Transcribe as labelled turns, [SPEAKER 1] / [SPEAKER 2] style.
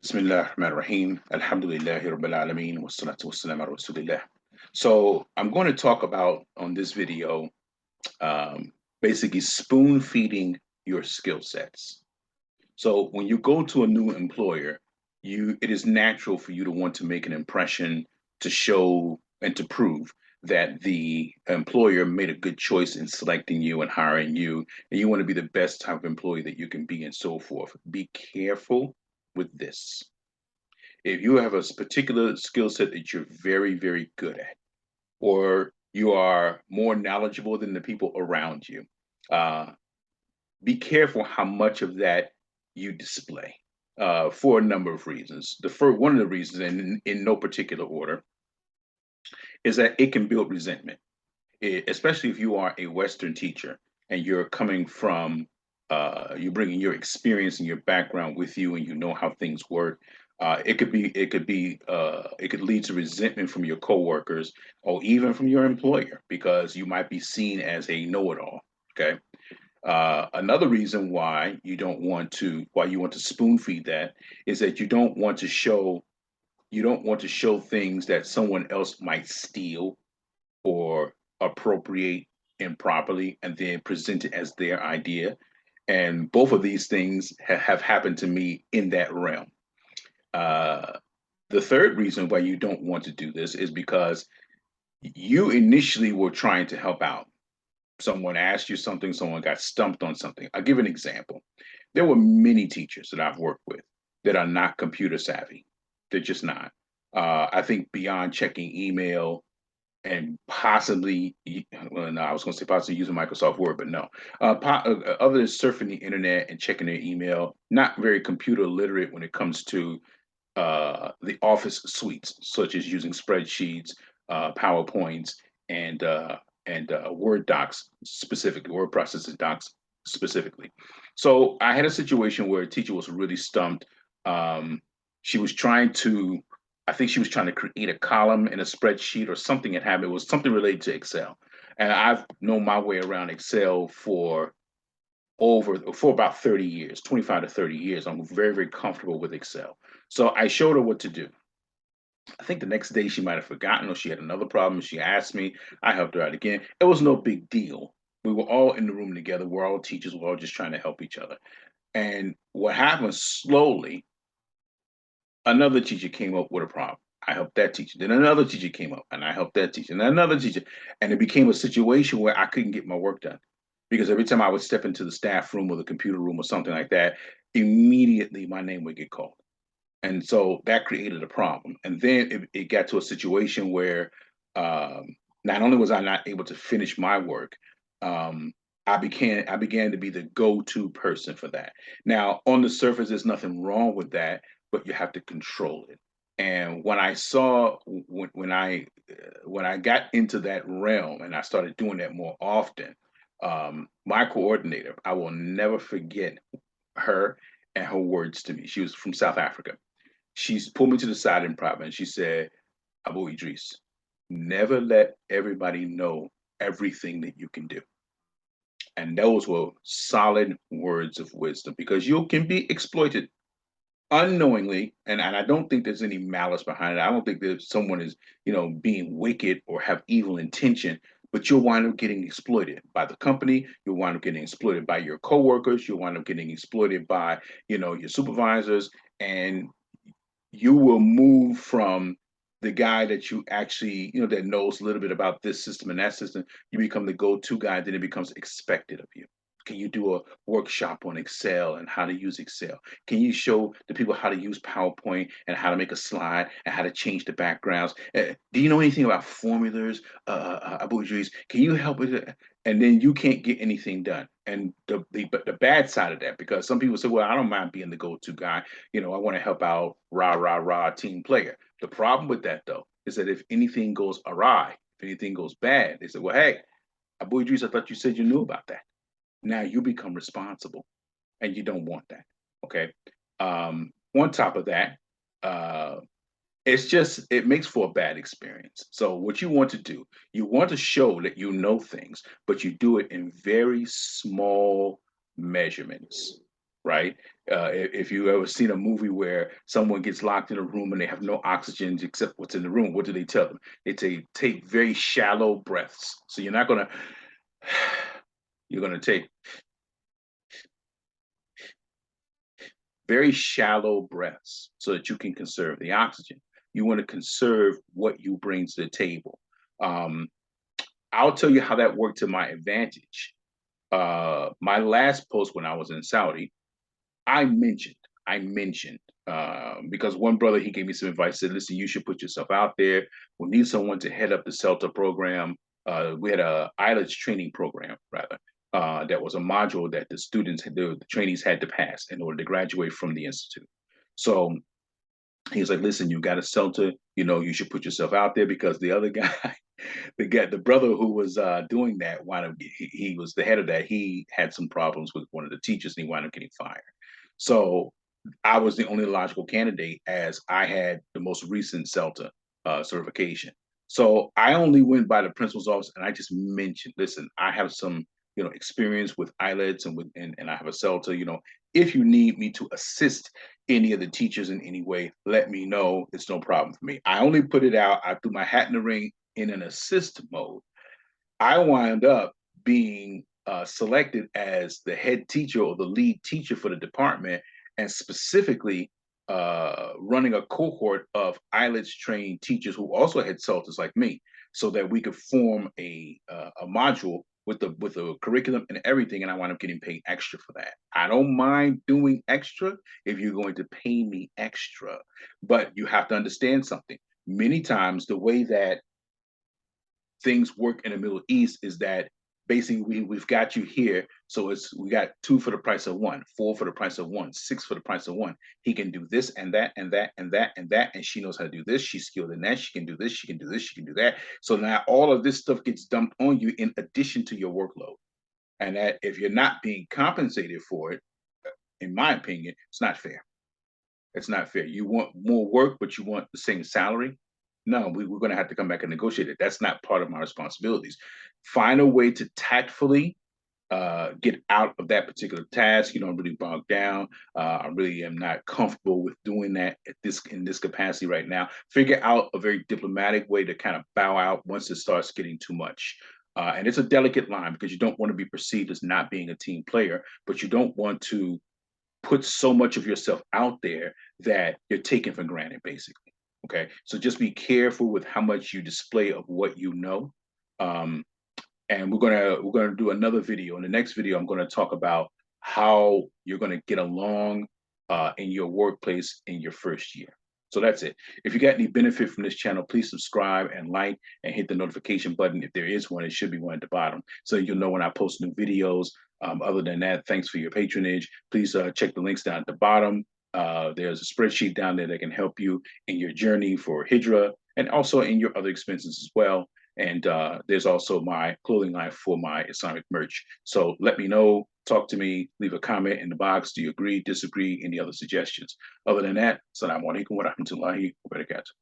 [SPEAKER 1] Bismillah ar-Rahman ar-Rahim. Alhamdulillahi Rabbil Alameen. Wassalatu wassalam ala Rasulillah. So I'm going to talk about on this video um, basically spoon feeding your skill sets. So when you go to a new employer, it is natural for you to want to make an impression to show and to prove that the employer made a good choice in selecting you and hiring you, and you want to be the best type of employee that you can be and so forth. Be careful with this. If you have a particular skill set that you're very, very good at, or you are more knowledgeable than the people around you, uh, be careful how much of that you display for a number of reasons. The first one of the reasons, and in no particular order, is that it can build resentment, especially if you are a Western teacher and you're coming from, you're bringing your experience and your background with you, and you know how things work. It could lead to resentment from your coworkers or even from your employer because you might be seen as a know-it-all. Okay. Another reason why you want to spoon feed that is that you don't want to show things that someone else might steal or appropriate improperly and then present it as their idea. And both of these things have happened to me in that realm. Uh, the third reason why you don't want to do this is because you initially were trying to help out. Someone asked you something, someone got stumped on something. I'll give an example. There were many teachers that I've worked with that are not computer savvy. They're just not. I think beyond checking email and possibly, well, no, I was going to say possibly using Microsoft Word, but no. Other than surfing the internet and checking their email, not very computer literate when it comes to the office suites, such as using spreadsheets, PowerPoints, and Word docs specifically, word processing docs specifically. So I had a situation where a teacher was really stumped. Um, she was trying to, I think she was trying to create a column in a spreadsheet or something had happened. It was something related to Excel. And I've known my way around Excel for about 30 years, 25 to 30 years. I'm very, very comfortable with Excel. So I showed her what to do. I think the next day she might have forgotten or she had another problem. She asked me. I helped her out again. It was no big deal. We were all in the room together. We're all teachers. We're all just trying to help each other. And what happened slowly, another teacher came up with a problem. I helped that teacher. Then another teacher came up and I helped that teacher. And another teacher. And it became a situation where I couldn't get my work done because every time I would step into the staff room or the computer room or something like that, immediately my name would get called. And so that created a problem. And then it got to a situation where not only was I not able to finish my work, um, I began to be the go-to person for that. Now, on the surface, there's nothing wrong with that, but you have to control it. And when I saw when I got into that realm and I started doing that more often, my coordinator, I will never forget her and her words to me. She was from South Africa. She's pulled me to the side in private and she said, Abu Idris, never let everybody know everything that you can do. And those were solid words of wisdom because you can be exploited unknowingly. And I don't think there's any malice behind it. I don't think that someone is, being wicked or have evil intention, but you'll wind up getting exploited by the company. You'll wind up getting exploited by your coworkers. You'll wind up getting exploited by, your supervisors. And you will move from the guy that you actually, that knows a little bit about this system and that system, you become the go-to guy, then it becomes expected of you. Can you do a workshop on Excel and how to use Excel? Can you show the people how to use PowerPoint and how to make a slide and how to change the backgrounds? Do you know anything about formulas, Abu Idris? Can you help with it? And then you can't get anything done. And the bad side of that, because some people say, well, I don't mind being the go-to guy. I want to help out, rah, rah, rah, team player. The problem with that, though, is that if anything goes awry, if anything goes bad, they say, well, hey, Abu Idris, I thought you said you knew about that. Now you become responsible, and you don't want that. Okay. On top of that, uh, it makes for a bad experience. So what you want to do, you want to show that you know things, but you do it in very small measurements. right? If you ever seen a movie where someone gets locked in a room and they have no oxygen except what's in the room, what do they tell them? They say take very shallow breaths. So you're not gonna you're gonna take very shallow breaths so that you can conserve the oxygen. You want to conserve what you bring to the table. Um, I'll tell you how that worked to my advantage. My last post when I was in Saudi, I mentioned, I mentioned, because one brother, he gave me some advice, said, listen, you should put yourself out there. We need someone to head up the CELTA program. We had a IELTS training program, rather, that was a module that the students, the trainees had to pass in order to graduate from the institute. So he was like, listen, you got a CELTA, you know, you should put yourself out there because the other guy, the brother who was doing that, wound up, he was the head of that. He had some problems with one of the teachers and he wound up getting fired. So I was the only logical candidate as I had the most recent CELTA certification. So I only went by the principal's office and I just mentioned, listen, I have some, you know, experience with IELTS and and I have a CELTA, you know, if you need me to assist any of the teachers in any way, let me know. It's no problem for me. I only put it out. I threw my hat in the ring in an assist mode. I wound up being selected as the head teacher or the lead teacher for the department, and specifically running a cohort of IELTS trained teachers who also had CELTAs like me, so that we could form a module with the curriculum and everything. And I wound up getting paid extra for that. I don't mind doing extra if you're going to pay me extra, but you have to understand something. Many times, the way that things work in the Middle East is that basically we've got you here. So we got two for the price of one, four for the price of one, six for the price of one. He can do this and that and that and that and that. And she knows how to do this. She's skilled in that. She can do this. She can do this. She can do that. So now all of this stuff gets dumped on you in addition to your workload. And that if you're not being compensated for it, in my opinion, it's not fair. It's not fair. You want more work, but you want the same salary. No, we're going to have to come back and negotiate it. That's not part of my responsibilities. Find a way to tactfully get out of that particular task. You don't really bog down. I really am not comfortable with doing that at this in this capacity right now. Figure out a very diplomatic way to kind of bow out once it starts getting too much. And it's a delicate line because you don't want to be perceived as not being a team player, but you don't want to put so much of yourself out there that you're taken for granted, basically. Okay, so just be careful with how much you display of what you know. Um, and we're gonna do another video. In the next video, I'm gonna talk about how you're gonna get along in your workplace in your first year. So that's it. If you got any benefit from this channel, please subscribe and like and hit the notification button. If there is one, it should be one at the bottom, so you'll know when I post new videos. Other than that, thanks for your patronage. Please check the links down at the bottom. There's a spreadsheet down there that can help you in your journey for Hijrah and also in your other expenses as well. And there's also my clothing line for my Islamic merch. So let me know, talk to me, leave a comment in the box. Do you agree, disagree, any other suggestions? Other than that, Assalamu alaikum wa rahmatullahi wa barakatuh.